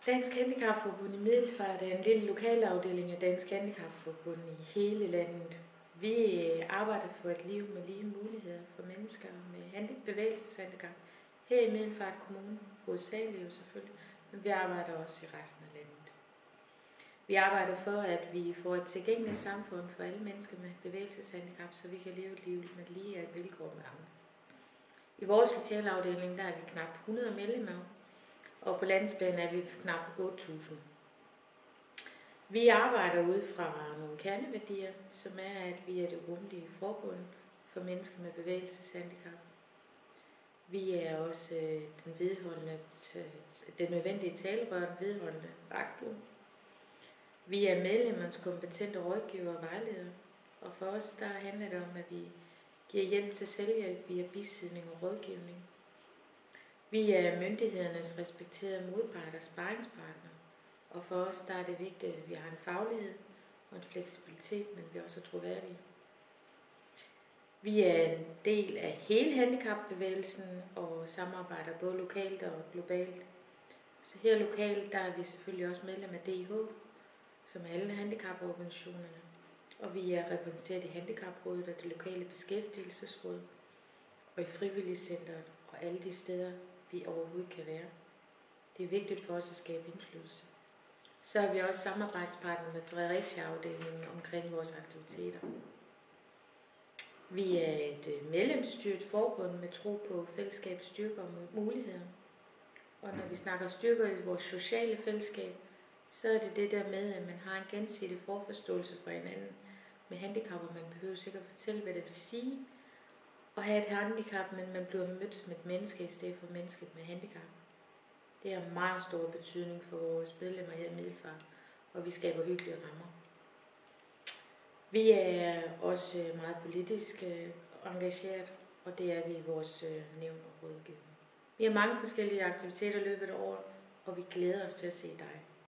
Dansk Handicapforbund i Middelfart er en lille lokalafdeling af Dansk Handicapforbund i hele landet. Vi arbejder for et liv med lige muligheder for mennesker med bevægelseshandicap her i Middelfart Kommune, hovedsageligt jo selvfølgelig, men vi arbejder også i resten af landet. Vi arbejder for, at vi får et tilgængeligt samfund for alle mennesker med bevægelseshandicap, så vi kan leve et liv med lige vilkår med andre. I vores lokalafdeling der er vi knap 100 medlemmer, og på landsplan er vi knap 8.000. Vi arbejder ud fra nogle kerneværdier, som er, at vi er det rummelige forbund for mennesker med bevægelseshandicap. Vi er også den nødvendige talerør, den vedholdende vagtblod. Vi er medlemmernes kompetente rådgiver og vejleder, og for os der handler det om, at vi giver hjælp til selvhjælp via bisidning og rådgivning. Vi er myndighedernes respekterede modpart og sparringspartner, og for os der er det vigtigt, at vi har en faglighed og en fleksibilitet, men vi også er troværdige. Vi er en del af hele handicapbevægelsen og samarbejder både lokalt og globalt. Så her lokalt der er vi selvfølgelig også medlem af DIH, som er alle handicaporganisationerne, og vi er repræsenteret i Handicaprådet og det lokale beskæftigelsesråd, og i frivilligcenteret og alle de steder, vi overhovedet kan være. Det er vigtigt for os at skabe indflydelse. Så er vi også samarbejdspartner med Fredericia-afdelingen omkring vores aktiviteter. Vi er et medlemsstyret forbund med tro på fællesskabets styrker og muligheder. Og når vi snakker styrker i vores sociale fællesskab, så er det der med, at man har en gensidig forforståelse for hinanden med handicap, og man behøver sikkert fortælle, hvad det vil sige at have et handicap, men man bliver mødt som et menneske i stedet for mennesket med handicap. Det har meget stor betydning for vores medlemmer her i Middelfart, og vi skaber hyggelige rammer. Vi er også meget politisk engageret, og det er vi i vores nævn og rådgivning. Vi har mange forskellige aktiviteter i løbet af året, og vi glæder os til at se dig.